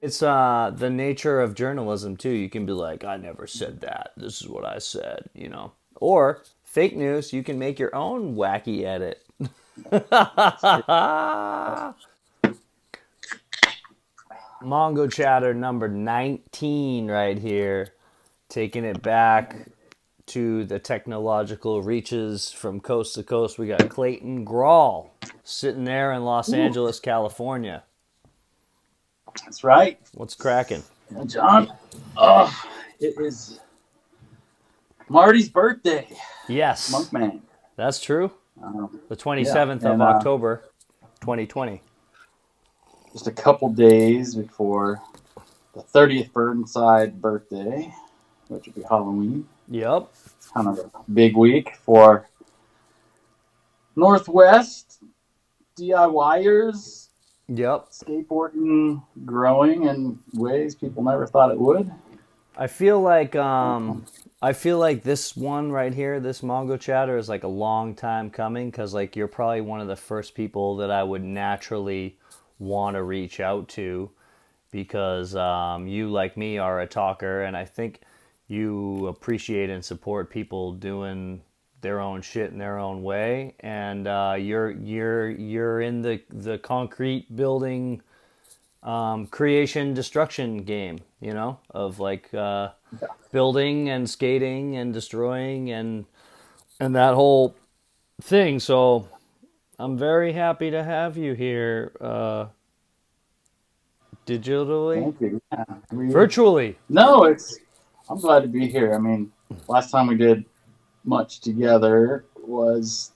It's the nature of journalism too. You can be like, I never said that. This is what I said, you know. Or fake news, you can make your own wacky edit. That's true. Mongochatter number 19 right here, taking it back to the technological reaches from coast to coast. We got Clayton Graul sitting there in Los Ooh, Angeles, California. that's right. What's cracking? Yeah, John. Oh, it is Marty's birthday. Yes, Monkman. that's true. The Yeah, 27th of and October, 2020. just a couple days before the 30th Burnside birthday, which would be Halloween. Yep. It's kind of a big week for Northwest DIYers, Yep. skateboarding growing in ways people never thought it would. I feel like this one right here, this Mongo Chatter, is like a long time coming because like you're probably one of the first people that I would naturally want to reach out to because you like me are a talker and I think you appreciate and support people doing their own shit in their own way and you're in the concrete building creation destruction game, you know, of like building and skating and destroying and that whole thing. So I'm very happy to have you here digitally, Thank you. Yeah, virtually. no, it's. I'm glad to be here. I mean, last time we did much together was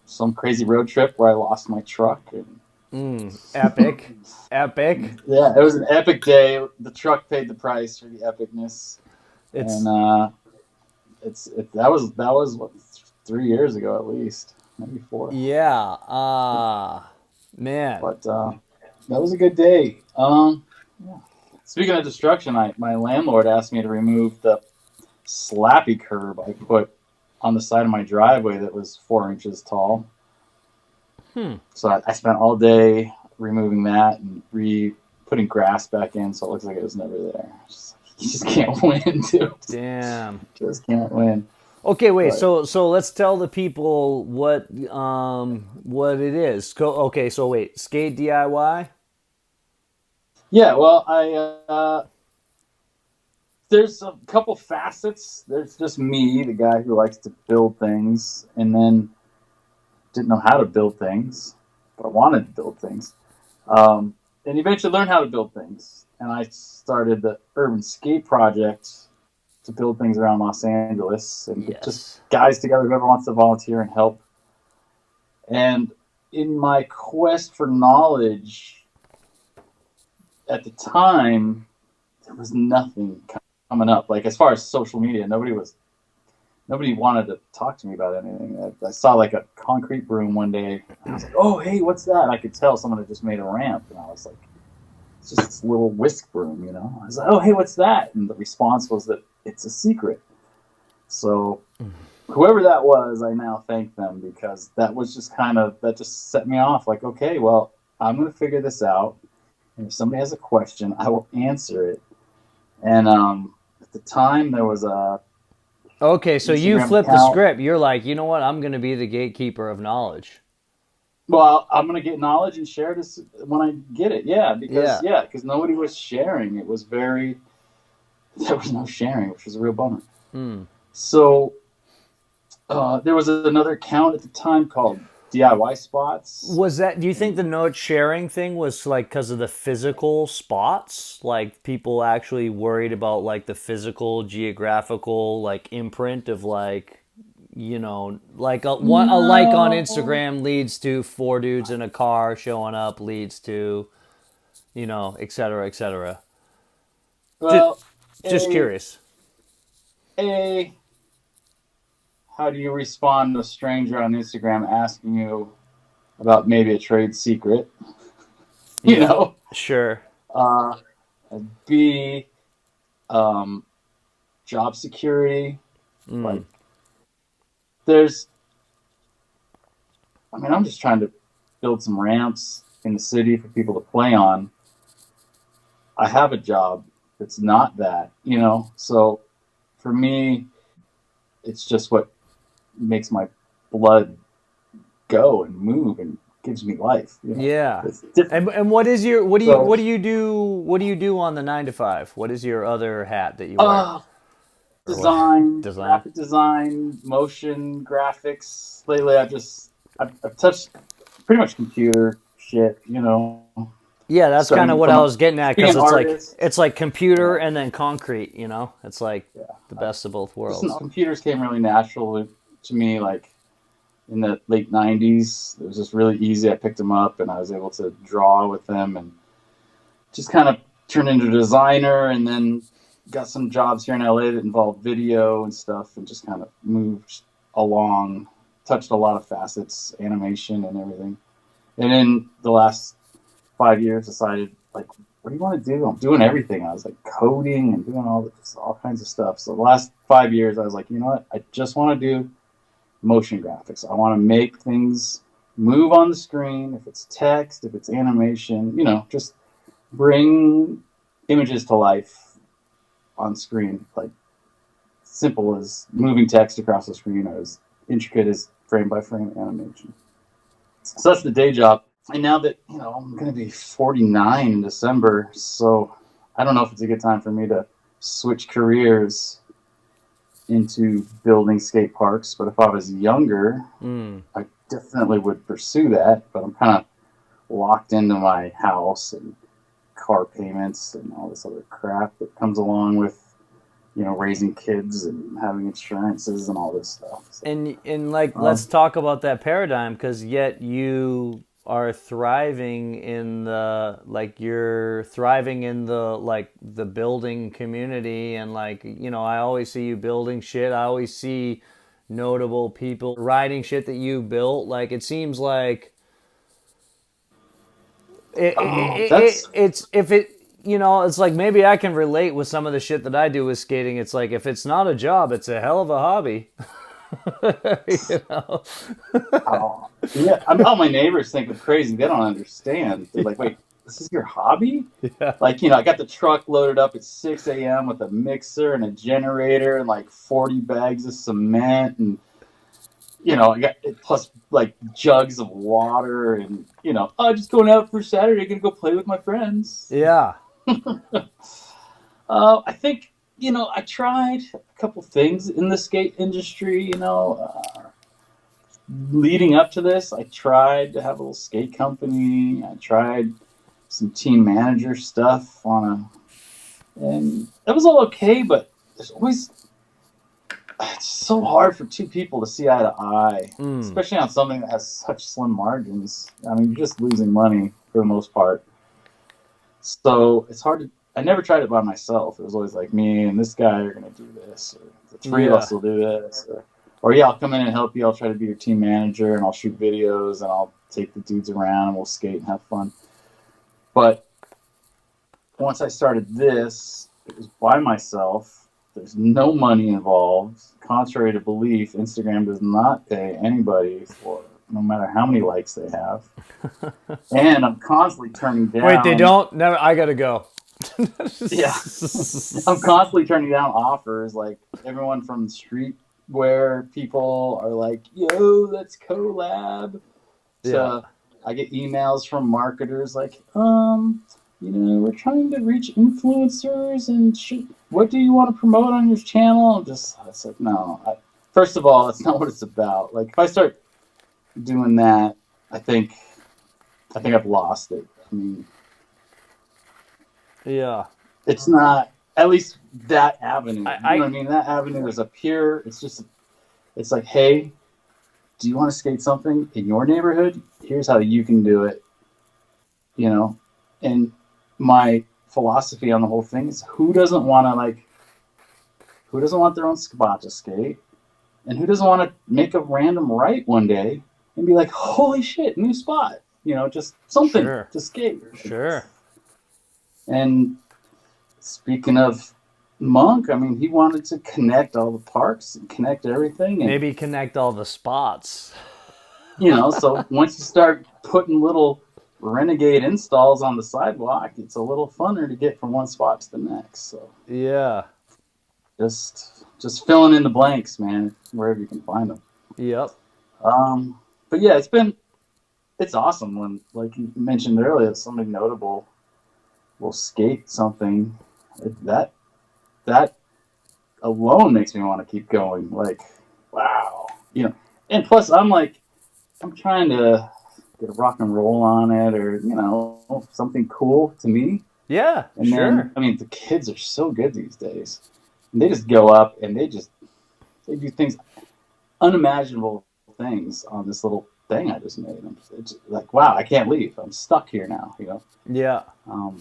some crazy road trip where I lost my truck. And Epic, epic. yeah, it was an epic day. The truck paid the price for the epicness, and It's that was what, 3 years ago at least, maybe four. yeah. Man. But that was a good day. Yeah. Speaking of destruction, my landlord asked me to remove the slappy curb I put on the side of my driveway that was 4 inches tall. Hmm. So I spent all day removing that and putting grass back in, so it looks like it was never there. You just can't win, dude. Damn. Just can't win. Okay, wait. But So let's tell the people what it is. Okay, so wait, skate DIY. yeah, well, I there's a couple facets. There's just me, the guy who likes to build things, and then didn't know how to build things, but I wanted to build things. And eventually learned how to build things. And I started the Urban Skate Project to build things around Los Angeles and get just Yes. guys together, whoever wants to volunteer and help. And in my quest for knowledge, at the time, there was nothing coming up. Like as far as social media, nobody wanted to talk to me about anything. I saw like a concrete broom one day. And I was like, "Oh, hey, what's that?" And I could tell someone had just made a ramp, and I was like, "It's just this little whisk broom, you know." I was like, "Oh, hey, what's that?" And the response was that it's a secret. So whoever that was, I now thank them because that just set me off. Like, okay, well, I'm going to figure this out, and if somebody has a question, I will answer it. And at the time, there was a Okay, so you Instagram flip the account. script. You're like, you know what? I'm going to be the gatekeeper of knowledge. Well, I'm gonna get knowledge and share this when I get it. Yeah. Yeah, because nobody was sharing. It was very there was no sharing, which was a real bummer. Hmm. So there was another account at the time called DIY Spots. Was that? Do you think And the note sharing thing was like because of the physical spots? Like people actually worried about like the physical geographical like imprint of like you know like a like on no, Instagram leads to four dudes in a car showing up leads to you know et cetera et cetera. Just well, just a curious. a how do you respond to a stranger on Instagram asking you about maybe a trade secret? You Yeah. know, Sure. uh, B um, job security. Like Mm. there's I mean, I'm just trying to build some ramps in the city for people to play on. I have a job. It's not that, you know. So for me, it's just what makes my blood go and move and gives me life. You know, Yeah. it's different. And what is your So, what do you do on the 9 to 5? What is your other hat that you wear? uh, Or what? design, Design. graphic design, motion graphics. Lately, I've touched pretty much computer shit. You know, Yeah, that's kind starting to of what I become was getting at being because an artist. it's like computer Yeah, and then concrete. You know, it's like yeah. the best of both Just worlds. computers came really natural to me, like in the late '90s. It was just really easy. I picked them up and I was able to draw with them and just kind of turned into a designer, and then got some jobs here in LA that involved video and stuff, and just kind of moved along, touched a lot of facets, animation and everything. And in the last 5 years, decided like, what do you want to do? I'm doing everything. I was like coding and doing all kinds of stuff. So the last 5 years, I was like, you know what? I just want to do motion graphics. I want to make things move on the screen. If it's text, if it's animation, you know, just bring images to life on screen, like simple as moving text across the screen or as intricate as frame by frame animation. So that's the day job. And now that, you know, I'm going to be 49 in December, so I don't know if it's a good time for me to switch careers into building skate parks. But if I was younger, Mm. I definitely would pursue that. But I'm kind of locked into my house and car payments and all this other crap that comes along with, you know, raising kids and having insurances and all this stuff. So, And like let's talk about that paradigm because yet you are thriving in the like you're thriving in the like the building community and like you know I always see you building shit. I always see notable people riding shit that you built. Like it seems like that's it's if it you know it's like maybe I can relate with some of the shit that I do with skating. It's like if it's not a job, it's a hell of a hobby. You know? oh yeah. All my neighbors think I'm crazy. They don't understand. They're like, wait, this is your hobby? Yeah. Like, you know, I got the truck loaded up at 6 a.m. with a mixer and a generator and like 40 bags of cement and, you know, I got plus like jugs of water and, you know, oh, just going out for Saturday, gonna go play with my friends. Yeah. I think, you know, I tried a couple things in the skate industry. You know, leading up to this, I tried to have a little skate company. I tried some team manager stuff and it was all okay. But there's always it's so hard for two people to see eye to eye, Mm. especially on something that has such slim margins. I mean, you're just losing money for the most part. So it's hard to. I never tried it by myself. It was always like me and this guy are going to do this, or the three of Yeah. us will do this, or yeah, I'll come in and help you. I'll try to be your team manager and I'll shoot videos and I'll take the dudes around and we'll skate and have fun. But once I started this, it was by myself. There's no money involved. Contrary to belief, Instagram does not pay anybody for no matter how many likes they have. And I'm constantly turning Wait, they down. don't? Never. I gotta go. Yeah, I'm constantly turning down offers. Like everyone from streetwear people are like, "Yo, let's collab." Yeah. To I get emails from marketers like, you know, we're trying to reach influencers and what do you want to promote on your channel? It's like, no. First of all, that's not what it's about. Like if I start doing that, I think I've lost it. I mean, Yeah. it's not at least that avenue. You know what I I mean? That avenue is a pure. It's like, hey, do you want to skate something in your neighborhood? Here's how you can do it. You know, and my philosophy on the whole thing is who doesn't want their own spot to skate, and who doesn't want to make a random right one day and be like, holy shit, new spot. You know, just something sure. to skate. Sure. And speaking of Monk, I mean, he wanted to connect all the parks and connect everything. And, Maybe connect all the spots. you know, so once you start putting little renegade installs on the sidewalk, it's a little funner to get from one spot to the next. So Yeah. just filling in the blanks, man, wherever you can find them. Yep. But yeah, it's awesome when, like you mentioned earlier, something notable will skate something that that alone makes me want to keep going. Like, wow, And plus, I'm trying to get a rock and roll on it, or something cool to me. Yeah, And then, sure. I mean, the kids are so good these days. And they just go up and they do things, unimaginable things on this little thing I just made. It's like, wow, I can't leave. I'm stuck here now. Yeah. I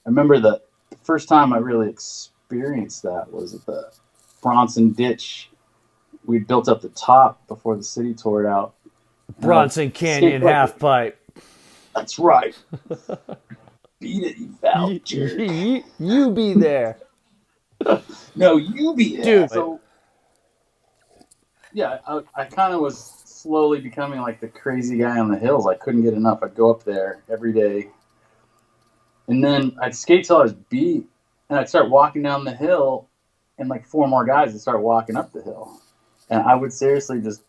remember the first time I really experienced that was at the Bronson Ditch. We built up the top before the city tore it out. And I Bronson Canyon skateboard. half pipe. That's right. Beat it, you foul jerk. You be there. No, you be there. Dude. So yeah, I kind of was slowly becoming like the crazy guy on the hills. I couldn't get enough. I'd go up there every day, and then I'd skate till I was beat, and I'd start walking down the hill, and like four more guys would start walking up the hill, and I would seriously just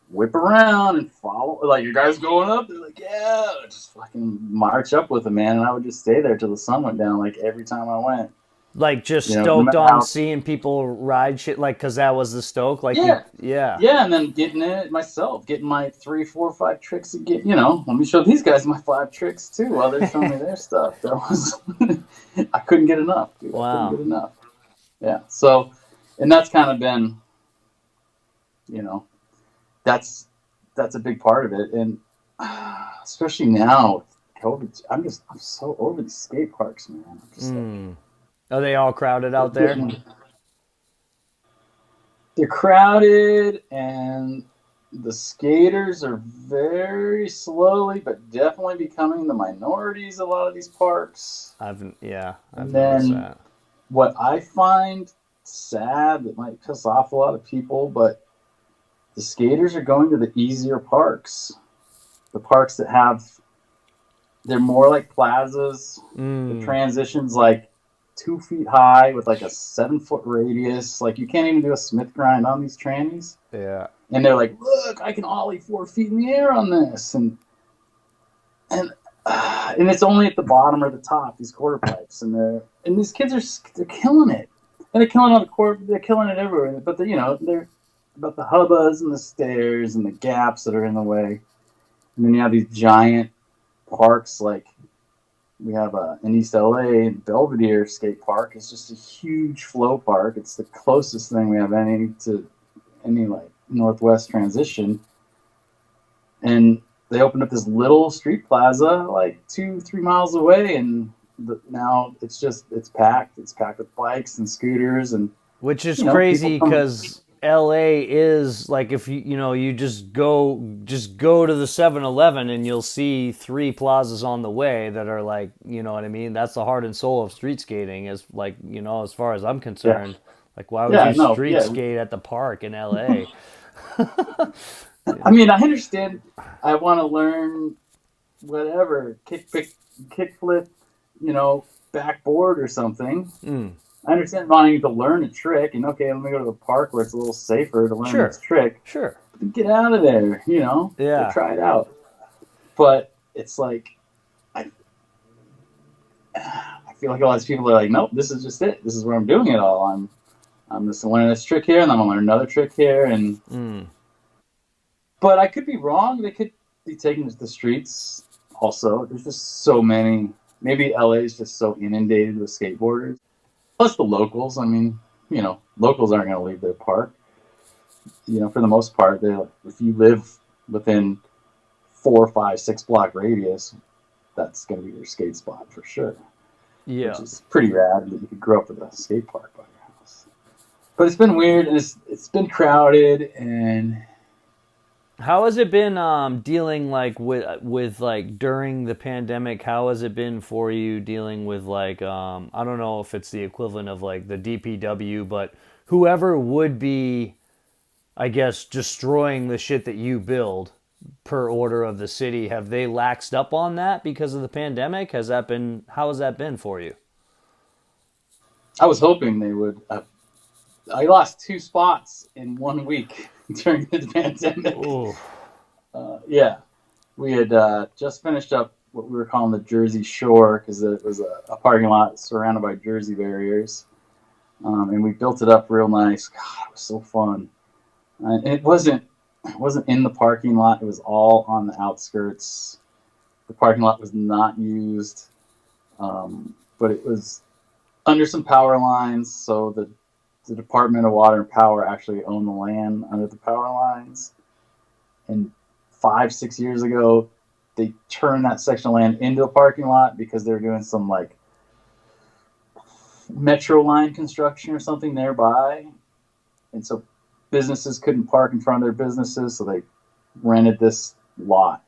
whip around and follow. Like, you guys going up? They're like, yeah. Just fucking march up with them, man, and I would just stay there till the sun went down. Like every time I went, Like just no stoked matter on how. seeing people ride shit, like because that was the stoke. Like you, Yeah, yeah. yeah, and then getting in it myself, getting my 3, 4, 5 tricks, and let me show these guys my 5 tricks too while they're showing me their stuff. That was, I couldn't get enough, dude. I couldn't Wow. get enough. Yeah. So, and that's kind of been, you know, that's a big part of it, and especially now with COVID, I'm so over the skate parks, man. I'm just like, Are they all crowded out there? they're crowded, and the skaters are very slowly but definitely becoming the minorities. A lot of these parks, I've and noticed then that. what I find sad that might piss off a lot of people, but the skaters are going to the easier parks, the parks that have they're more like plazas. The transition's like 2 feet high with like a 7 foot radius. Like, you can't even do a Smith grind on these trannies. Yeah. And they're like, look, I can ollie 4 feet in the air on this, and and it's only at the bottom or the top, these quarter pipes, and these kids they're killing it, and they're killing on the court, they're killing it everywhere. But they're about the hubbas and the stairs and the gaps that are in the way, and then you have these giant parks like we have in East LA, Belvedere Skate Park. It's just a huge flow park. It's the closest thing we have to any like Northwest transition, and they opened up this little street plaza like 2, 3 miles away, and now it's packed. It's packed with bikes and scooters, and Which is people crazy come. because LA is like if you just go to the 7-Eleven and you'll see 3 plazas on the way that are like, you know what I mean? That's the heart and soul of street skating, is like, as far as I'm Yeah, concerned. Like, why would yeah, you no, street yeah. skate at the park in LA? I mean, I understand. I want to learn whatever kick flip, backboard or something. I understand wanting to learn a trick, and okay, let me go to the park where it's a little safer to learn Sure. this trick. Sure. But get out of there, go Yeah. try it out. But it's like I feel like a lot of people are like, nope, this is just it. This is where I'm doing it all. I'm just learning this trick here, and then I'm gonna learn another trick here, and but I could be wrong. They could be taking to the streets. Also, there's just so many. Maybe LA is just so inundated with skateboarders. Plus the locals. I mean, locals aren't going to leave their park. For the most part, if you live within 4, 5, 6 block radius, that's going to be your skate spot for sure. Yeah. Which is pretty rad that you could grow up with a skate park by your house. But it's been weird, and it's been crowded, and How has it been dealing like with like during the pandemic? How has it been for you dealing with like I don't know if it's the equivalent of like the DPW, but whoever would be, I guess, destroying the shit that you build. per order of the city. Have they laxed up on that because of the pandemic? How has that been for you? I was hoping they would. I lost 2 spots in 1 week during the pandemic. Oh, Yeah, we had just finished up what we were calling the Jersey Shore because it was a parking lot surrounded by Jersey barriers, and we built it up real nice. God, it was so fun. And it wasn't in the parking lot. It was all on the outskirts. The parking lot was not used, but it was under some power lines. So the Department of Water and Power actually owned the land under the power lines. And 5, 6 years ago, they turned that section of land into a parking lot because they were doing some like metro line construction or something nearby. And so businesses couldn't park in front of their businesses, so they rented this lot.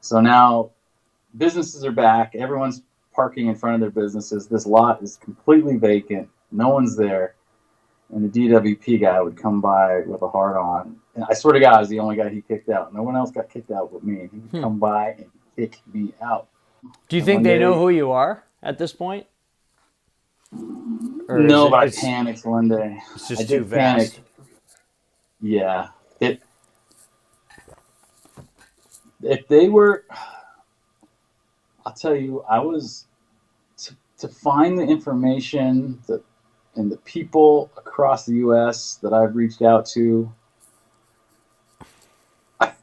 So now businesses are back. Everyone's parking in front of their businesses. This lot is completely vacant. No one's there. And the DWP guy would come by with a hard on. And I swear to God, I was the only guy he kicked out. No one else got kicked out but me. He would come by and kick me out. do you And think one they day, know who you are at this point? Or no, but I it's panicked one day. it's I just too did panic. vast? Yeah. If they were, I'll tell you, I was to find the information that and the people across the U.S. that I've reached out to.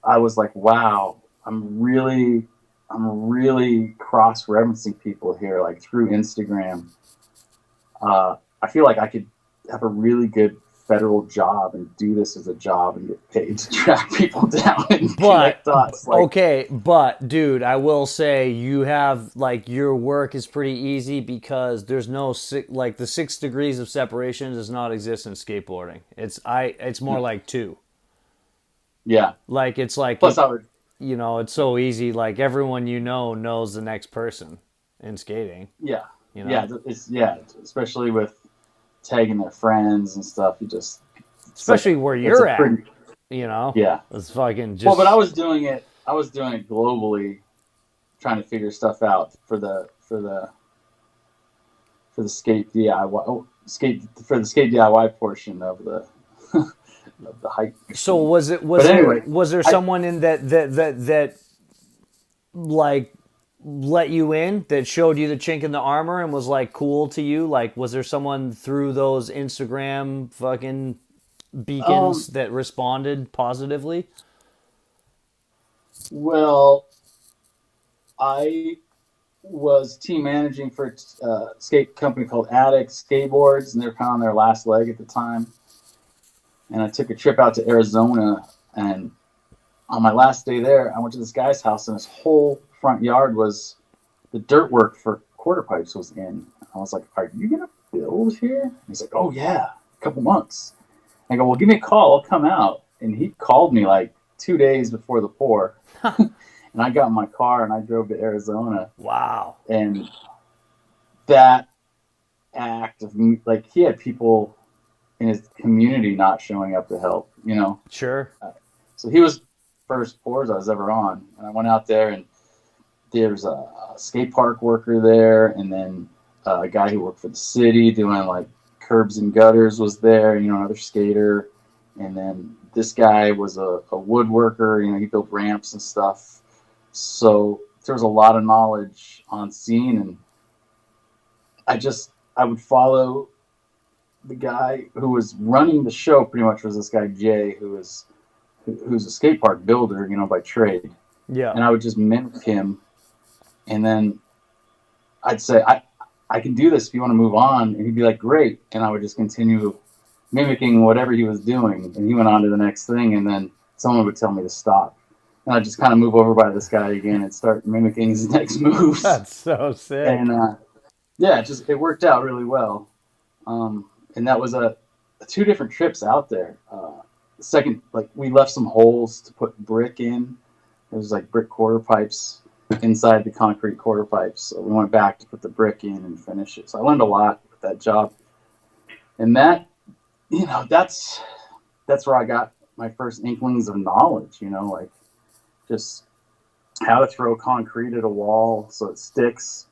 I was like, wow, I'm really cross-referencing people here, like through Instagram. I feel like I could have a really good federal job and do this as a job and get paid to track people down and But connect dots. Like, okay, but dude, I will say you have like your work is pretty easy because there's no like the 6 degrees of separation does not exist in skateboarding. It's more like two. yeah. Like it's like Plus, I would, it's so easy. Like everyone knows the next person in skating. yeah, You yeah, know, especially with tagging their friends and stuff. It's like especially where it's a you're at. pretty, yeah. It's fucking Well, but I just was doing it. I was doing it globally, trying to figure stuff out for the skate DIY skate DIY portion of the of the hike. so was it But anyway, was there I someone in that like let you in that showed you the chink in the armor and was like cool to you? Like was there someone through those Instagram fucking beacons um that responded positively? well, I was team managing for a skate company called Addict Skateboards, and they're kind of on their last leg at the time. And I took a trip out to Arizona, and on my last day there, I went to this guy's house, and his whole front yard was the dirt work for quarter pipes was in. I was like, "Are you gonna build here?" And he's like, "Oh yeah, a couple months." I go, "Well, give me a call. I'll come out." And he called me like 2 days before the pour, and I got in my car and I drove to Arizona. Wow. And that act of like he had people in his community not showing up to help. Sure. So he was first pours I was ever on, and I went out there, and there's a skate park worker there, and then a guy who worked for the city doing like curbs and gutters was there, another skater, and then this guy was a woodworker, he built ramps and stuff. So there was a lot of knowledge on scene, and I would follow the guy who was running the show. Pretty much was this guy Jay, who's a skate park builder, by trade, Yeah. and I would just mimic him, and then I'd say I can do this if you want to move on, and he'd be like, great, and I would just continue mimicking whatever he was doing, and he went on to the next thing, and then someone would tell me to stop, and I'd just kind of move over by this guy again and start mimicking his next moves. That's so sick. And yeah, it worked out really well. And that was a 2 different trips out there. The second, like we left some holes to put brick in. There was like brick quarter pipes inside the concrete quarter pipes. So we went back to put the brick in and finish it. So I learned a lot with that job. And that's where I got my first inklings of knowledge. Like just how to throw concrete at a wall so it sticks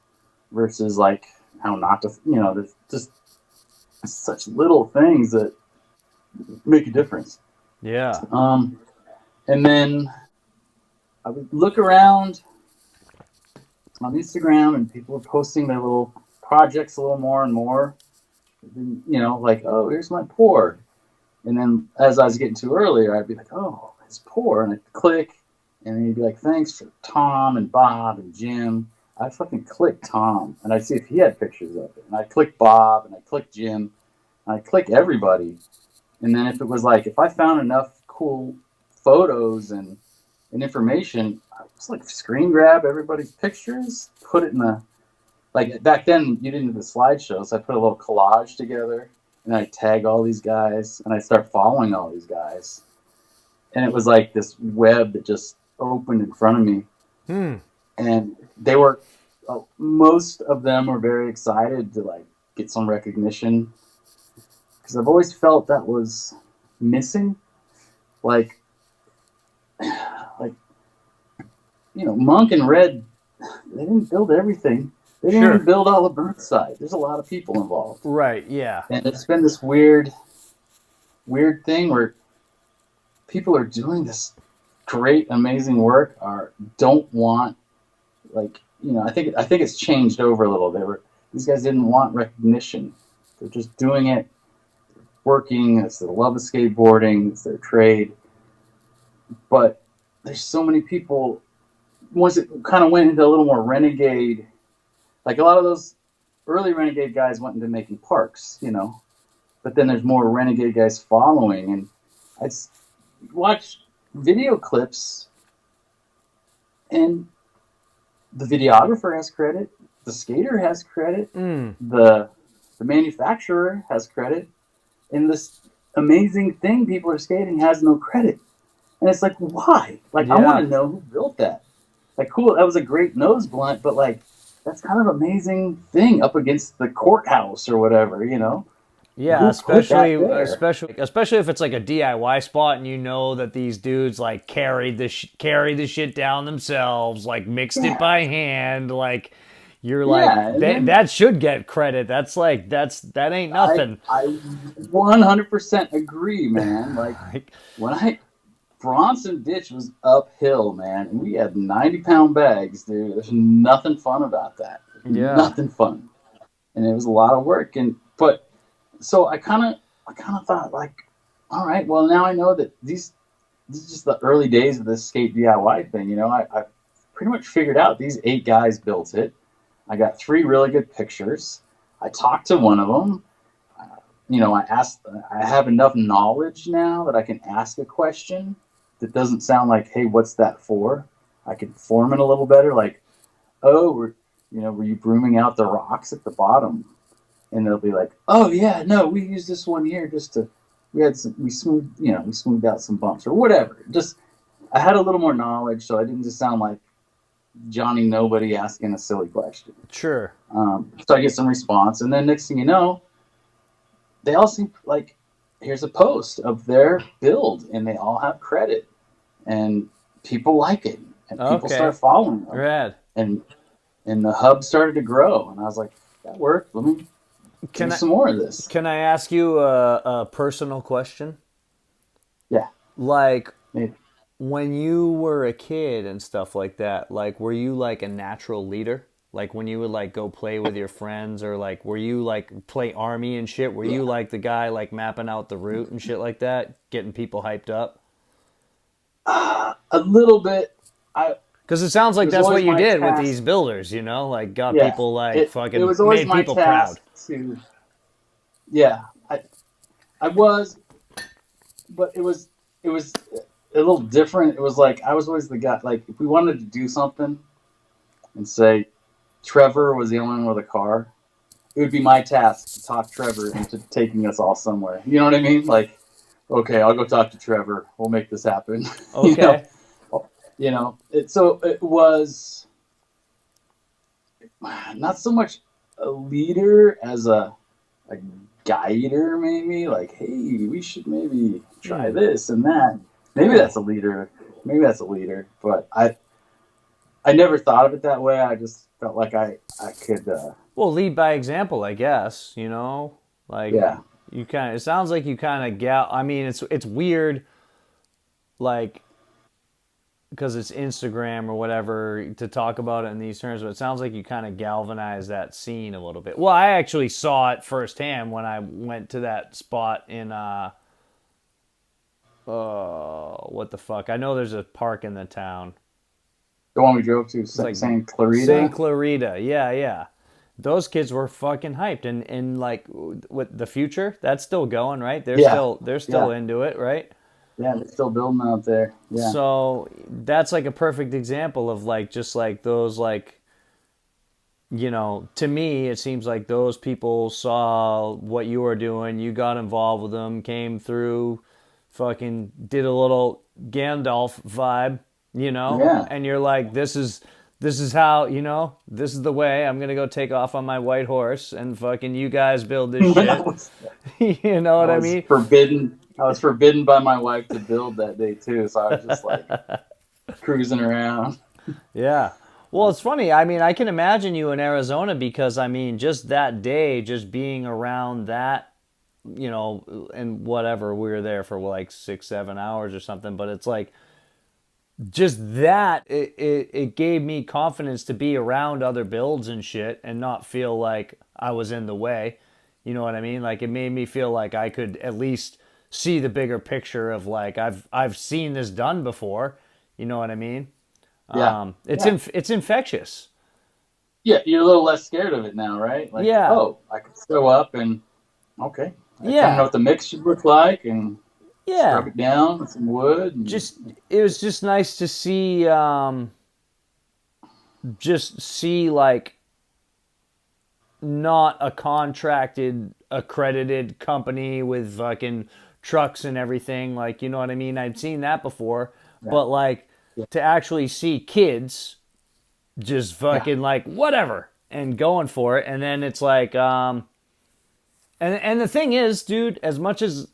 versus like how not to, there's just such little things that make a difference. Yeah. And then I would look around on Instagram and people were posting their little projects a little more and more. Like, oh, here's my pour. And then as I was getting to earlier, I'd be like, oh, his pour. And I'd click. And then he'd be like, thanks for Tom and Bob and Jim. I'd fucking click Tom. And I'd see if he had pictures of it. And I'd click Bob. And I'd click Jim. And I'd click everybody. And then if it was like, if I found enough cool photos and information, I just like screen grab everybody's pictures, put it in the, like back then you didn't have the slideshows, so I put a little collage together and I tag all these guys and I start following all these guys. And it was like this web that just opened in front of me. And they were, most of them were very excited to like get some recognition because I've always felt that was missing. Like, Monk and Red, they didn't build everything. They didn't even build all the Burnside. There's a lot of people involved. Right, yeah. And it's been this weird thing where people are doing this great, amazing work don't want, like, I think it's changed over a little. These guys didn't want recognition. They're just doing it, working. It's the love of skateboarding. It's their trade. But there's so many people. Once it kind of went into a little more renegade, like a lot of those early renegade guys went into making parks, but then there's more renegade guys following. And I watch video clips and the videographer has credit, the skater has credit, the manufacturer has credit, and this amazing thing people are skating has no credit. And it's like, why? Like, I want to know who built that. Like, cool, that was a great nose blunt, but like, that's kind of an amazing thing up against the courthouse or whatever, Yeah, especially if it's like a DIY spot and you know that these dudes like carried the shit down themselves, like mixed it by hand, like you're like that should get credit. That's like that ain't nothing. I 100% agree, man. Like when Bronson Ditch was uphill, man, and we had 90-pound bags, dude. There's nothing fun about that. Yeah, nothing fun, and it was a lot of work. But so I kind of thought, like, all right, well, now I know that this is just the early days of this skate DIY thing. I pretty much figured out these 8 guys built it. I got 3 really good pictures. I talked to one of them. I have enough knowledge now that I can ask a question that doesn't sound like, hey, what's that for? I can form it a little better. Like, oh, were you brooming out the rocks at the bottom? And they'll be like, oh yeah, no, we used this one here we smoothed out some bumps or whatever. Just, I had a little more knowledge, so I didn't just sound like Johnny Nobody asking a silly question. Sure. So I get some response, and then next thing you know, they all seem like, here's a post of their build, and they all have credit, and people like it, and people start following them. Rad. And the hub started to grow, and I was like, that worked. Let me do some more of this. Can I ask you a personal question? Yeah. Like, maybe. When you were a kid and stuff like that, like, were you like a natural leader? Like when you would like go play with your friends, or like were you like play army and shit? Were you like the guy like mapping out the route and shit like that, getting people hyped up? A little bit. Because it sounds like that's what you did with these builders, like got people like fucking made people proud. I was, but it was a little different. It was like I was always the guy. Like if we wanted to do something, and say Trevor was the only one with a car, it would be my task to talk Trevor into taking us all somewhere. You know what I mean? Like, okay, I'll go talk to Trevor. We'll make this happen. Okay. It was not so much a leader as a guider, maybe. Like, hey, we should maybe try this and that. Maybe that's a leader. maybe that's a leader, but I never thought of it that way. I just felt like I could, Well, lead by example, I guess. You know, like yeah, you kind of. It sounds like you kind of I mean, it's weird, like because it's Instagram or whatever to talk about it in these terms, but it sounds like you kind of galvanize that scene a little bit. Well, I actually saw it firsthand when I went to that spot in what the fuck? I know there's a park in the town. the one we drove to, It's like Saint Saint Clarita. Clarita. Yeah, yeah. Those kids were fucking hyped, and like with the future, that's still going, right? Yeah, They're still yeah, into it, right? yeah. They're still building out there. Yeah, So that's like a perfect example of like just like those like to me it seems like those people saw what you were doing, you got involved with them, came through, fucking did a little Gandalf vibe, yeah. and you're like, this is how, this is the way I'm gonna go take off on my white horse and fucking you guys build this I shit. was, You know I what I was mean? forbidden. I was forbidden by my wife to build that day too, so I was just like cruising around. Yeah. Well, it's funny. I mean, I can imagine you in Arizona because I mean, just that day, just being around that, and whatever, we were there for like 6, 7 hours or something. But it's like just that it gave me confidence to be around other builds and shit and not feel like I was in the way. You know what I mean? Like it made me feel like I could at least see the bigger picture of like I've seen this done before. You know what I mean? Yeah, It's yeah, it's infectious. yeah. You're a little less scared of it now, right? Like, Yeah, oh, I can show up and okay, I kind of know yeah, what the mix should look like and scrub yeah. it down with some wood. And Just it was just nice to see, just see like not a contracted, accredited company with fucking trucks and everything. Like, you know what I mean? I'd seen that before, yeah, but like yeah, to actually see kids just yeah, fucking like whatever and going for it, and then it's like, and the thing is, dude, as much as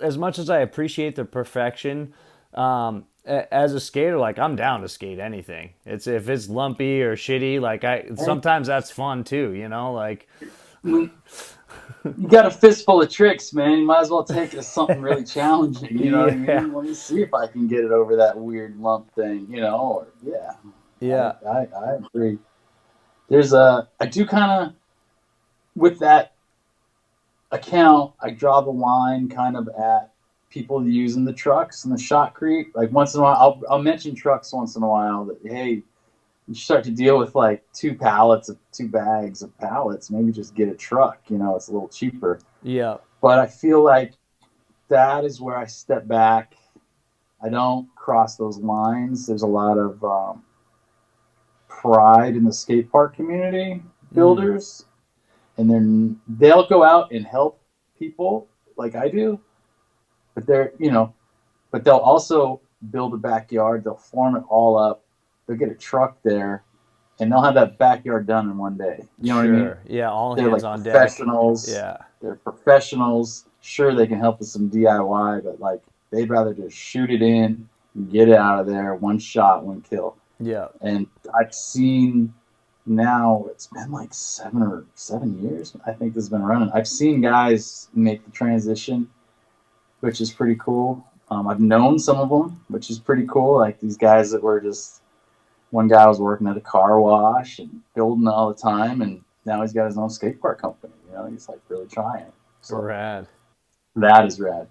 I appreciate the perfection, as a skater, like I'm down to skate anything. It's if it's lumpy or shitty, like I hey, sometimes that's fun too, like you got a fistful of tricks, man. You might as well take it as something really challenging. You know what I yeah, mean? Let me see if I can get it over that weird lump thing. Or yeah, yeah, I agree. I do kind of with that account, I draw the line kind of at people using the trucks and the shotcrete. Like once in a while, I'll mention trucks once in a while that hey, you start to deal with like 2 bags of pallets. Maybe just get a truck. It's a little cheaper. yeah. But I feel like that is where I step back. I don't cross those lines. There's a lot of pride in the skate park community Mm, builders, and they'll go out and help people like I do, but but they'll also build a backyard. They'll form it all up. They'll get a truck there, and they'll have that backyard done in one day. You know what I mean? sure. Yeah, all They're hands like on deck. professionals. Yeah, They're professionals. Sure, they can help with some DIY, but like they'd rather just shoot it in, and get it out of there, one shot, one kill. yeah. And I've seen now it's been like 7 or 7 years. I think this has been running. I've seen guys make the transition, which is pretty cool. I've known some of them, which is pretty cool. Like these guys that were just one guy was working at a car wash and building all the time, and now he's got his own skate park company. He's like really trying. So Rad. that is rad.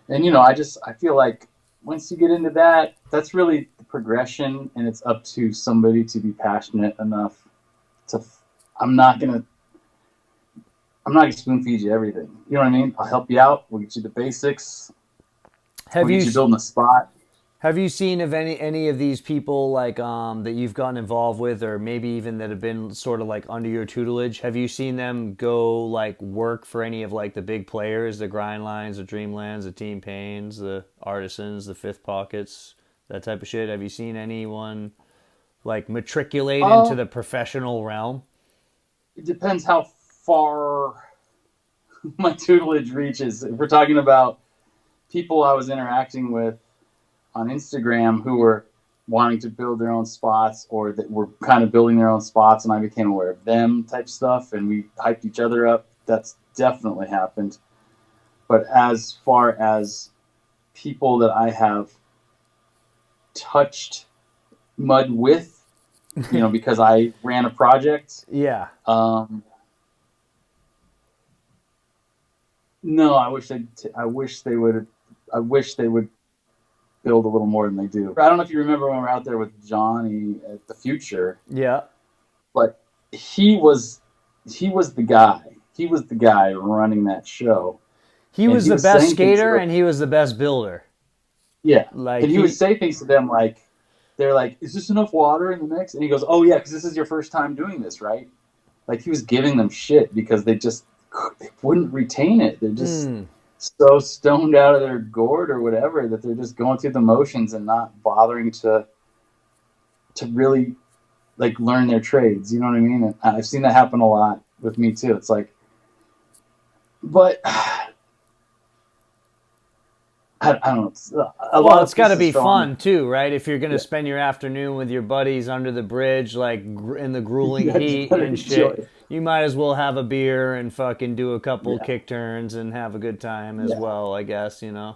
And I feel like once you get into that, that's really the progression, and it's up to somebody to be passionate enough to. I'm not gonna. I'm not gonna spoon feed you everything. You know what I mean? I'll help you out. We'll get you the basics. Have We'll you get you building a spot. Have you seen of any of these people like that you've gotten involved with, or maybe even that have been sort of like under your tutelage? Have you seen them go like work for any of like the big players, the Grind Lines, the Dreamlands, the Team Pains, the Artisans, the Fifth Pockets, that type of shit? Have you seen anyone like matriculate into Oh, the professional realm? it depends how far my tutelage reaches. If we're talking about people I was interacting with on Instagram who were wanting to build their own spots, or that were kind of building their own spots and I became aware of them type stuff and we hyped each other up. That's definitely happened. But as far as people that I have touched mud with, because I ran a project, Yeah. um, no, I wish they would build a little more than they do. I don't know if you remember when we were out there with Johnny at the Future, Yeah. but he was he was the guy. He was the guy running that show, He and was he the was best saying things skater to and he was the best builder. yeah, Like and he would he say things to them like, they're like, "Is this enough water in the mix?" And he goes, "Oh yeah, because this is your first time doing this, right?" Like he was giving them shit because they wouldn't retain it. They're just mm, so stoned out of their gourd or whatever that they're just going through the motions and not bothering to really like learn their trades. You know what I mean? And I've seen that happen a lot with me too. It's like, but I don't know. A well, lot of it's got to pieces be fell on the fun too, right? If you're going to yeah. spend your afternoon with your buddies under the bridge, like in the grueling You just heat gotta and enjoy shit, it. you might as well have a beer and fucking do a couple Yeah, kick turns and have a good time as yeah. well, I guess, you know?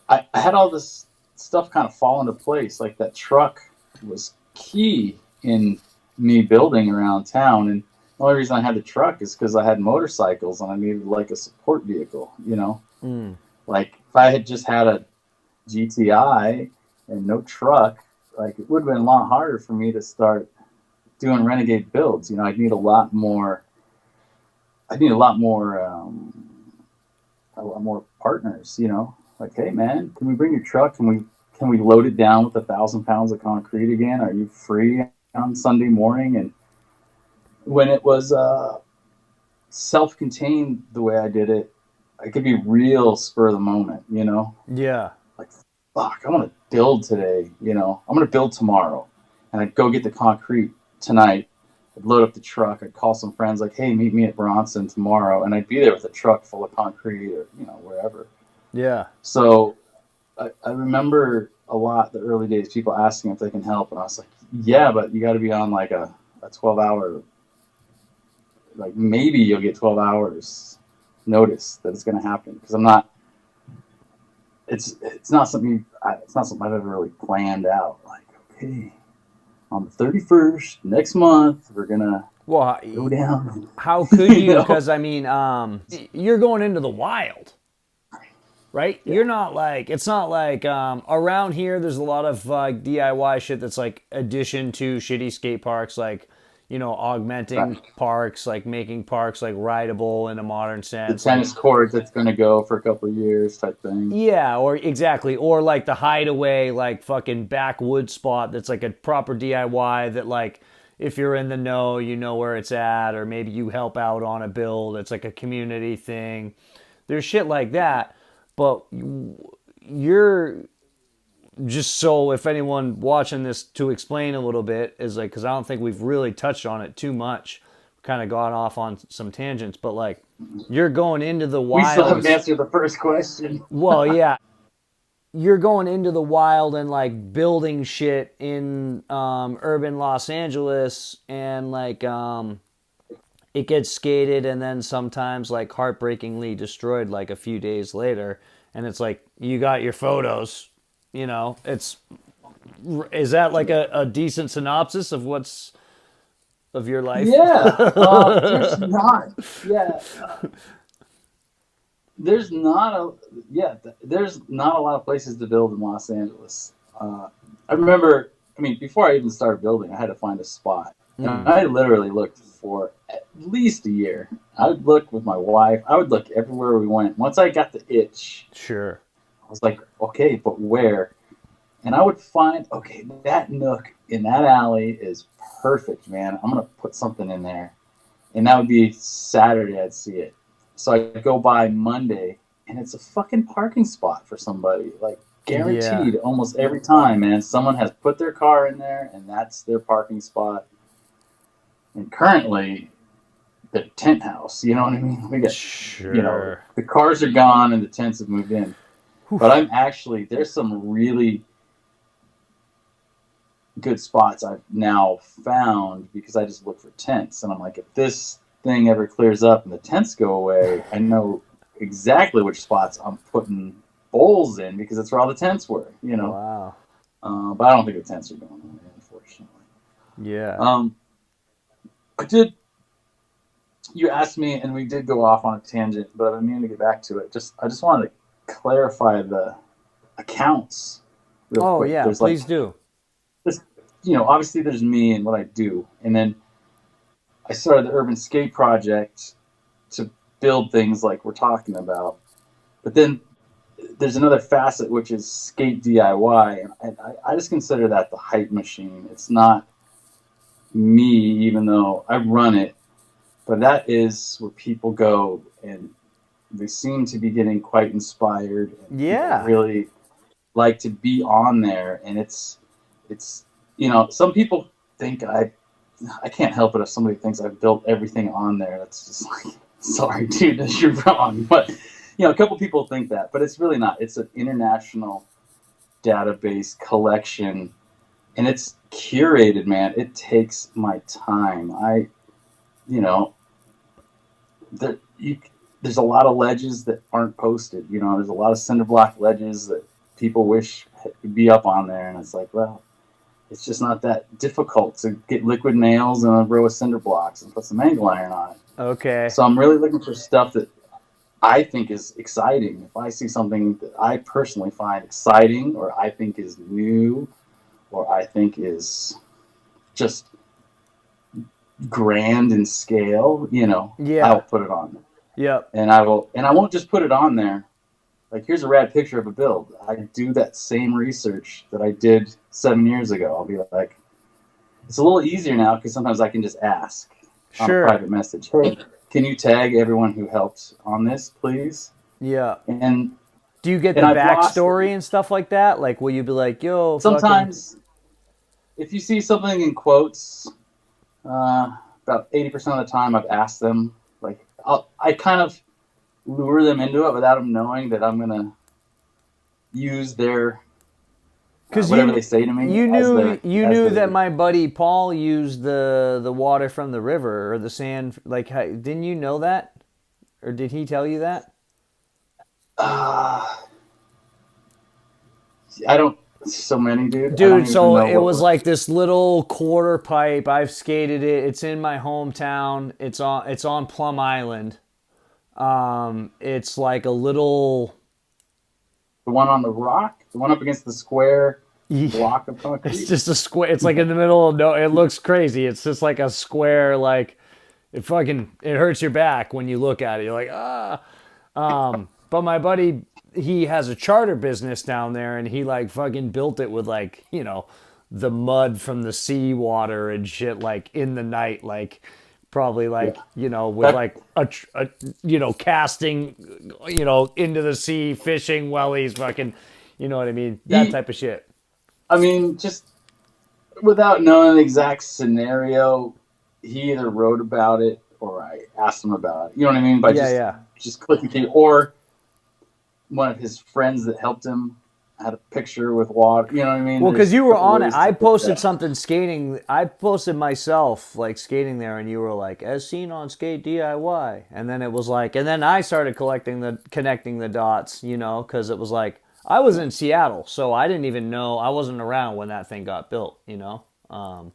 I had all this stuff kind of fall into place. Like that truck was key in me building around town. And the only reason I had the truck is because I had motorcycles and I needed like a support vehicle, Mm. Like if I had just had a GTI and no truck, like it would have been a lot harder for me to start doing renegade builds. I'd need a lot more partners, like, hey man, can we bring your truck? Can we load it down with 1,000 pounds of concrete again? Are you free on Sunday morning? And when it was self-contained the way I did it, I could be real spur of the moment. Yeah. Like, fuck, I want to build today. I'm going to build tomorrow, and I'd go get the concrete tonight. I'd load up the truck. I'd call some friends like, hey, meet me at Bronson tomorrow, and I'd be there with a truck full of concrete or wherever. Yeah. So I remember a lot the early days, people asking if they can help, and I was like, yeah, but you got to be on like a 12-hour, like maybe you'll get 12 hours notice that it's going to happen because I'm not. It's not something I've ever really planned out. Like, okay, on the 31st next month, we're gonna Well, go down. how could you you? know? Because I mean, you're going into the wild, right? Yeah. You're not like it's not like around here. There's a lot of DIY shit that's like addition to shitty skate parks, like augmenting Right. parks, like making parks like rideable in a modern The sense, like tennis court that's gonna go for a couple of years type thing. yeah, or exactly, or like the hideaway, like fucking backwood spot that's like a proper DIY that like if you're in the know, you know where it's at, or maybe you help out on a build. It's like a community thing. There's shit like that, but you're just so if anyone watching this to explain a little bit is like because I don't think we've really touched on it too much. Kind of gone off on some tangents, but like you're going into the We still haven't wilds. answered the first question. Well, yeah, you're going into the wild and like building shit in urban Los Angeles and like it gets skated and then sometimes like heartbreakingly destroyed like a few days later and it's like you got your photos, it's is that like a decent synopsis of what's of your life? Yeah, there's not. Yeah, there's not a yeah. There's not a lot of places to build in Los Angeles. I remember. I mean, before I even started building, I had to find a spot, and Mm, I literally looked for at least a year. I would look with my wife. I would look everywhere we went. Once I got the itch, sure. I was like, okay, but where? And I would find, okay, that nook in that alley is perfect, man. I'm gonna put something in there, and that would be Saturday. I'd see it. So I go by Monday, and it's a fucking parking spot for somebody. Like Yeah. guaranteed, almost every time, man. Someone has put their car in there, and that's their parking spot. And currently, the tent house. You know what I mean? We got, Sure. the cars are gone and the tents have moved in. But I'm actually there's some really good spots I've now found because I just look for tents. And I'm like, if this thing ever clears up and the tents go away, I know exactly which spots I'm putting bowls in because that's where all the tents were, you know. Wow. But I don't think the tents are going away, unfortunately. Yeah. Um, I did. You asked me, and we did go off on a tangent, but I mean to get back to it. I just wanted to clarify the accounts real Oh quick. yeah, There's like please do. this, obviously there's me and what I do, and then I started the Urban Skate Project to build things like we're talking about. But then there's another facet which is skate DIY, and I just consider that the hype machine. It's not me, even though I run it, but that is where people go and they seem to be getting quite inspired, and people Yeah. really like to be on there. And it's some people think I can't help it if somebody thinks I've built everything on there. That's just like, sorry, dude, you're wrong. But a couple people think that, but it's really not. It's an international database collection, and it's curated, man. It takes my time. You know, there, you, there's a lot of ledges that aren't posted. There's a lot of cinder block ledges that people wish would be up on there, and it's like, well, it's just not that difficult to get liquid nails and a row of cinder blocks and put some angle iron on it. Okay. So I'm really looking for stuff that I think is exciting. If I see something that I personally find exciting, or I think is new, or I think is just grand in scale, I'll Yeah. put it on there. Yep. And I won't just put it on there. Like, here's a rad picture of a build. I do that same research that I did 7 years ago. I'll be like, it's a little easier now because sometimes I can just ask on a Sure. private message, hey, can you tag everyone who helped on this, please? Yeah. And Do you get and the I've lost backstory and stuff like that? Like, will you be like, yo, fucking. sometimes if you see something in quotes, about 80% of the time I've asked them, like, I kind of lure them into it without them knowing that I'm gonna use their Because whatever they say to me you as knew their. that my buddy Paul used the water from the river or the sand. Like, didn't you know that, or did he tell you that? Uh, I don't. So many, dude. I don't Dude, even so know it what was was. like this little quarter pipe. I've skated it. It's in my hometown. It's on Plum Island. It's like a little. The one on the rock, the one up against the square block of It's concrete. just a square. It's like in the middle of no. It looks crazy. It's just like a square. Like it hurts your back when you look at it. You're like ah. But my buddy, he has a charter business down there, and he like fucking built it with like the mud from the seawater and shit like in the night, like probably Yeah, like with that. like a casting into the sea fishing while he's fucking what I mean, that He. type of shit. I mean, just without knowing the exact scenario, he either wrote about it or I asked him about it. You know what I mean? By Yeah, just yeah. clicking through, or one of his friends that helped him had a picture with water. You know what I mean? Well, because There's you a were couple on it, ways to I get posted that. something skating. I posted myself like skating there, and you were like, "As seen on Skate DIY," and then it was like, and then I started connecting the dots, because it was like I was in Seattle, so I didn't even know I wasn't around when that thing got built.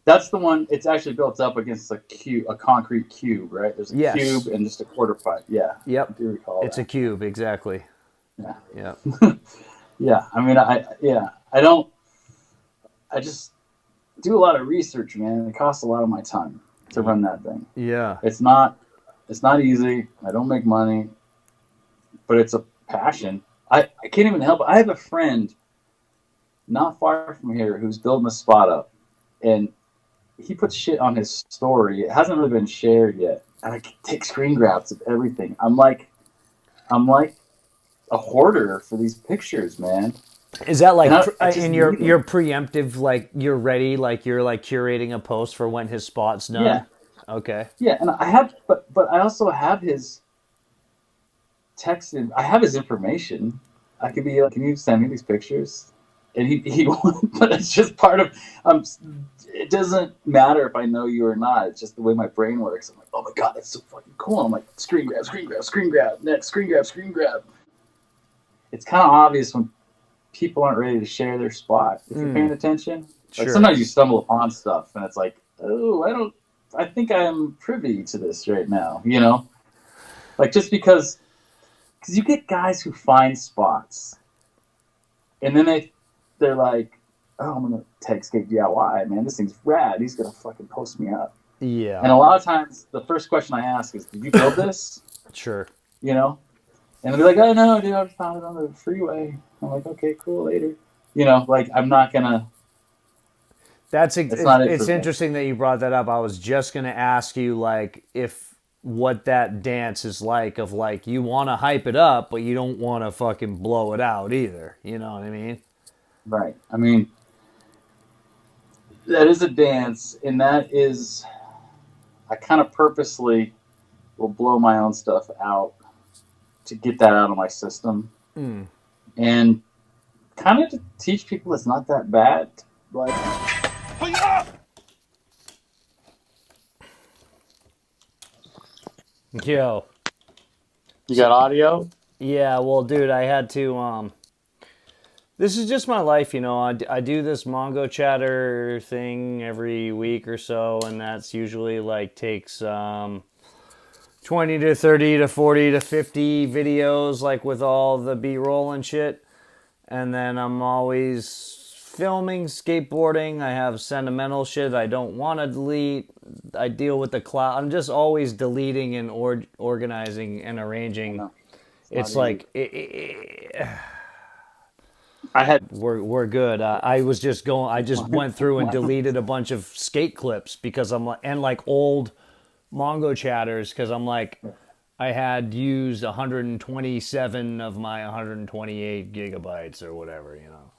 That's the one. It's actually built up against a concrete cube, right? There's a cube Yes, and just a quarter pipe. Yeah, I yep, do recall it's a that. cube exactly. Yeah, Yep. yeah. I mean, I don't. I just do a lot of research, man. It costs a lot of my time to run that thing. Yeah. It's not. It's not easy. I don't make money, but it's a passion. I can't even help it. I have a friend not far from here who's building a spot up, and he puts shit on his story. It hasn't really been shared yet, and I take screen grabs of everything. I'm like a hoarder for these pictures, man. Is that And like I just in need your them. preemptive, like you're ready, like you're like curating a post for when his spot's done? Yeah, Okay. yeah. And I have, but I also have his text. I have his information. I could be like, can you send me these pictures? and he but it's just part of um it doesn't matter if I know you or not. It's just the way my brain works. I'm like, oh my god, that's so fucking cool. I'm like, screen grab, screen grab, screen grab, next screen grab, screen grab. It's kind of obvious when people aren't ready to share their spot if you're paying attention. Like Sure. sometimes you stumble upon stuff and it's like, oh, I think I'm privy to this right now, you know? Like just because you get guys who find spots and then they're like, oh, I'm gonna tag Skate DIY, man. This thing's rad. He's gonna fucking post me up. Yeah. And a lot of times, the first question I ask is, "Did you build this?" Sure. You know, and they'll be like, "Oh no, dude, I found it on the freeway." I'm like, "Okay, cool, later." You know, like I'm not gonna. It's not it for It's me. interesting that you brought that up. I was just gonna ask you like if what that dance is like of like you want to hype it up, but you don't want to fucking blow it out either. You know what I mean? Right. I mean, that is a dance, and that is I kind of purposely will blow my own stuff out to get that out of my system and kind of to teach people it's not that bad. Like, Yo. you got audio? Yeah, well, dude, I had to. This is just my life, you know. I do this Mongochatter thing every week or so, and that's usually like takes 20 to 30 to 40 to 50 videos, like with all the B-roll and shit. And then I'm always filming skateboarding. I have sentimental shit I don't want to delete. I deal with the cloud. I'm just always deleting and organizing and I arranging. know. It's not It's easy. like I had we're good. I was just going. I just went through and deleted a bunch of skate clips because I'm like, and like old Mongo chatters because I'm like, I had used 127 of my 128 gigabytes or whatever, you know.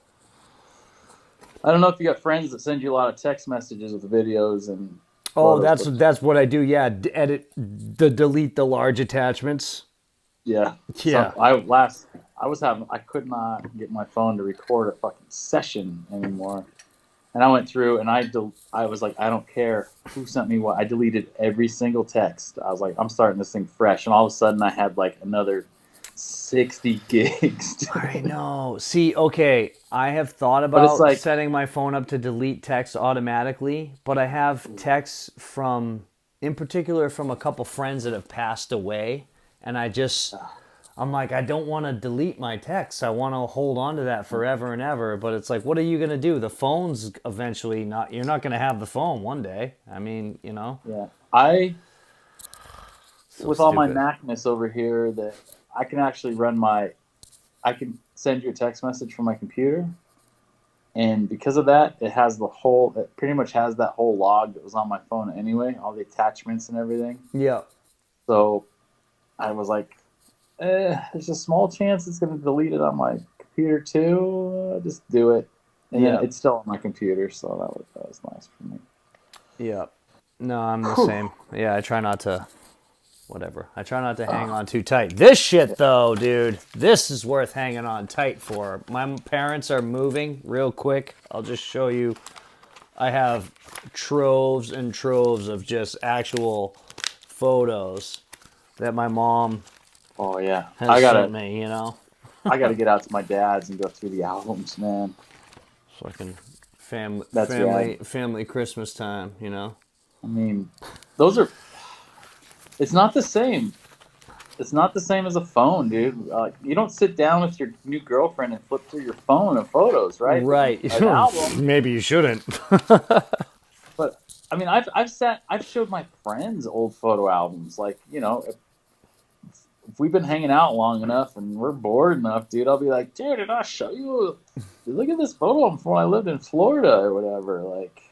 I don't know if you got friends that send you a lot of text messages with videos and Oh, photos, but that's what I do. Yeah, edit delete the large attachments. yeah. Yeah. So I was having I could not get my phone to record a fucking session anymore. And I went through and I was like, I don't care who sent me what. I deleted every single text. I was like, I'm starting this thing fresh. And all of a sudden I had like another 60 gigs. I know. See, okay, I have thought But it's about like, setting my phone up to delete text automatically, but I have texts from, in particular, from a couple friends that have passed away, and I'm like, I don't want to delete my texts. I want to hold on to that forever and ever. But it's like, what are you gonna do? The phone's eventually not. You're not gonna have the phone one day. I mean, you know. yeah. I So with all my stupid. Macness over here that I can actually I can send you a text message from my computer. And because of that, it pretty much has that whole log that was on my phone anyway, all the attachments and everything. Yeah. So I was like, there's a small chance it's going to delete it on my computer too. Just do it. And then Yeah. it's still on my computer, so that was nice for me. Yeah. No, I'm the Whew. same. Yeah, I try not to. Whatever. I try not to hang on too tight. This shit, though, dude, this is worth hanging on tight for. My parents are moving real quick. I'll just show you. I have troves and troves of just actual photos that my mom Oh yeah, has sent me, you know? I gotta get out to my dad's and go through the albums, man. Fucking That's rad. family Christmas time, you know? I mean, those are. It's not the same. It's not the same as a phone, dude. You don't sit down with your new girlfriend and flip through your phone of photos, right? But Right. an album. Maybe you shouldn't. But I mean, I've showed my friends old photo albums. Like, you know, if we've been hanging out long enough and we're bored enough, dude, I'll be like, dude, did I show you? Look at this photo from when I lived in Florida or whatever. Like,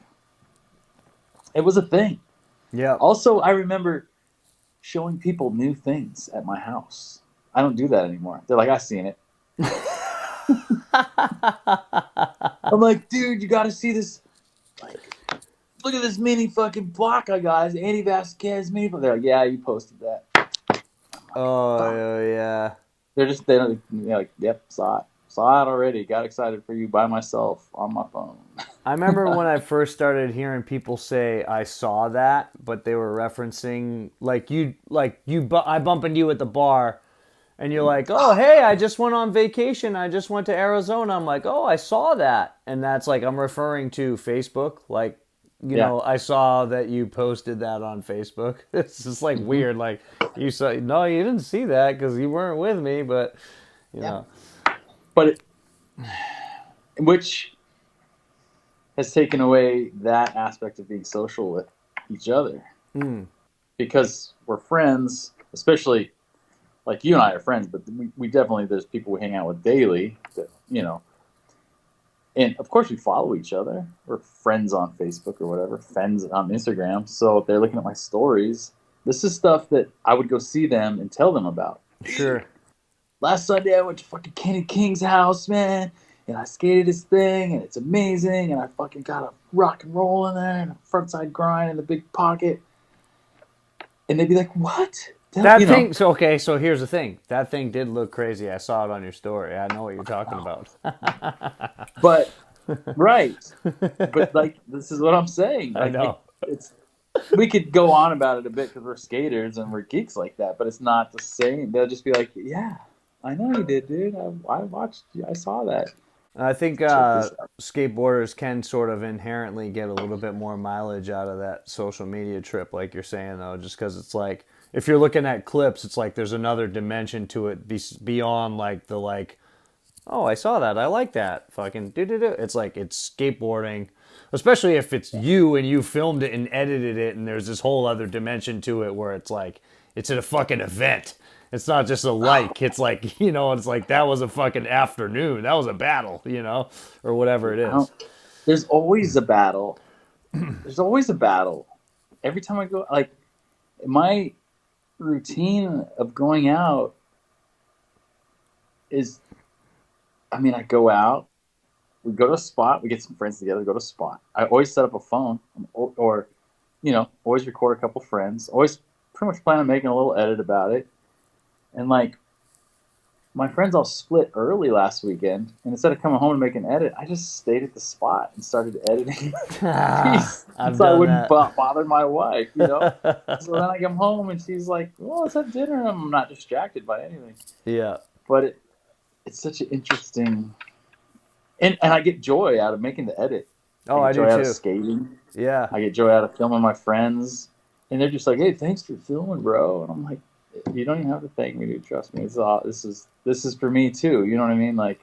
it was a thing. Yeah. Also, I remember showing people new things at my house. I don't do that anymore. They're like, I've seen it. I'm like, dude, you got to see this. Like, look at this mini fucking block I got. It's Andy Vasquez mini. They're like, yeah, you posted that. Oh, yeah. They don't, you know, like, yep, saw it. Saw it already. Got excited for you by myself on my phone. I remember when I first started hearing people say I saw that, but they were referencing I bump into you at the bar and you're like, "Oh, hey, I just went on vacation. I just went to Arizona." I'm like, "Oh, I saw that." And that's like I'm referring to Facebook, like Yeah. I saw that you posted that on Facebook. It's just like Hmm. weird like you saw no, you didn't see that cuz you weren't with me, but you Yeah. know. But which has taken away that aspect of being social with each other Mm, because we're friends, especially like you and I are friends, but we definitely, there's people we hang out with daily that, and of course we follow each other. We're friends on Facebook or whatever, friends on Instagram. So if they're looking at my stories, this is stuff that I would go see them and tell them about. sure. Last Sunday I went to fucking Kenny King's house, man, and I skated his thing, and it's amazing, and I fucking got a rock and roll in there, and a frontside grind in the big pocket, and they'd be like, "What?" That thing, so okay, so here's the thing. That thing did look crazy. I saw it on your story. I know what you're talking about. But right, but like this is what I'm saying. I Like know. it's we could go on about it a bit because we're skaters and we're geeks like that, but it's not the same. They'll just be like, "Yeah, I know you did, dude. I watched. I saw that. I think Check this out." skateboarders can sort of inherently get a little bit more mileage out of that social media trip, like you're saying, though, just because it's like, if you're looking at clips, it's like there's another dimension to it beyond like the like, oh, I saw that. I like that. Fucking do do do. It's like it's skateboarding, especially if it's you and you filmed it and edited it, and there's this whole other dimension to it where it's like it's at a fucking event. It's not just a like. It's like it's like that was a fucking afternoon. That was a battle, or whatever it I don't, is. there's always a battle. There's always a battle. Every time I go, like my routine of going out is, I mean, I go out, we go to a spot, we get some friends together, go to a spot. I always set up a phone or always record a couple friends. Always pretty much plan on making a little edit about it. And like my friends all split early last weekend, and instead of coming home and making an edit, I just stayed at the spot and started editing in peace, I've so I done wouldn't that. bother my wife. So then I come home and she's like, "Well, let's have dinner." And I'm not distracted by anything. Yeah. But it's such an interesting, and I get joy out of making the edit. I Oh, get I do joy out of too. skating. Yeah. I get joy out of filming my friends, and they're just like, "Hey, thanks for filming, bro." And I'm like, "You don't even have to thank me, dude. Trust me. This is for me too. You know what I mean? Like,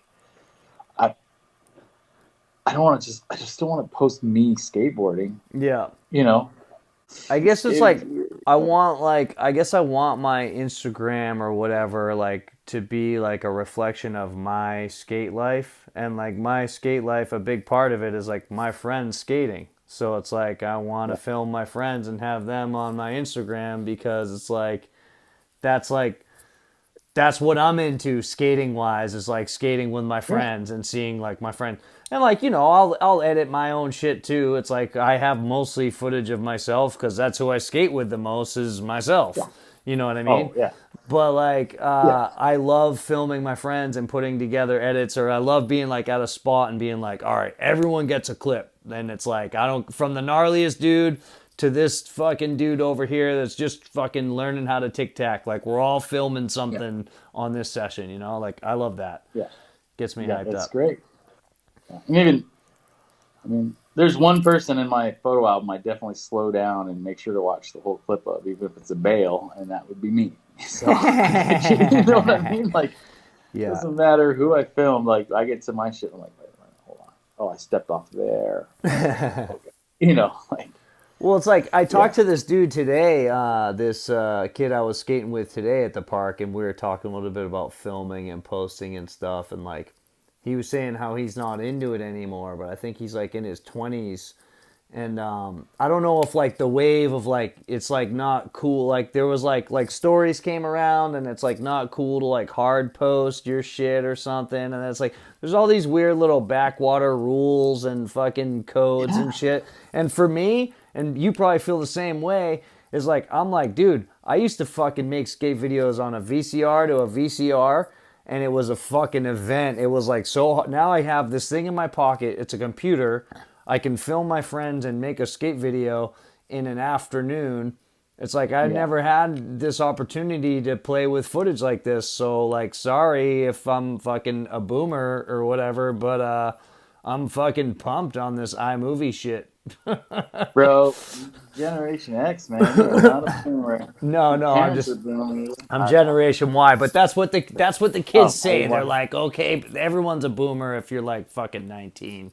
I I don't want to I just don't want to post me skateboarding. Yeah. You know, I guess it's it, like I want my Instagram or whatever like to be like a reflection of my skate life, and like my skate life, a big part of it is like my friends skating. So it's like I want to film my friends and have them on my Instagram because it's like that's what I'm into skating wise, is like skating with my yeah, friends and seeing like my friend, and like I'll edit my own shit too. It's like I have mostly footage of myself because that's who I skate with the most is myself. yeah. You know what I mean? Oh yeah, But like yeah, I love filming my friends and putting together edits, or I love being like at a spot and being like, all right, everyone gets a clip. And it's like I don't, from the gnarliest dude to this fucking dude over here that's just fucking learning how to tic tac. Like we're all filming yeah, something on this session, Like I love that. yeah, Gets me yeah. hyped It's up. great. Yeah. And even, I mean, there's one person in my photo album I definitely slow down and make sure to watch the whole clip of, even if it's a bail, and that would be me. So you know what I mean? Like, Yeah. doesn't matter who I film. Like, I get to my shit, I'm like, wait a minute, hold on. Oh, I stepped off there. Okay. Like, Well, it's like I yeah, talked to this dude today, this kid I was skating with today at the park, and we were talking a little bit about filming and posting and stuff. And like, he was saying how he's not into it anymore, but I think he's like in his 20s. And I don't know if like the wave of like it's like not cool. Like there was like stories came around, and it's like not cool to like hard post your shit or something. And it's like there's all these weird little backwater rules and fucking codes yeah, and shit. And for me, and you probably feel the same way, is like I'm like, dude, I used to fucking make skate videos on a VCR to a VCR, and it was a fucking event. It was like so. Now I have this thing in my pocket. It's a computer. I can film my friends and make a skate video in an afternoon. It's like I Yeah. never had this opportunity to play with footage like this. So like, sorry if I'm fucking a boomer or whatever, but I'm fucking pumped on this iMovie shit. Bro, Generation X, man. You're not a boomer. No, Your no, parents are boomers. I'm Generation Y, but that's what the kids Oh, say. They're what? like, okay, everyone's a boomer if you're like fucking 19.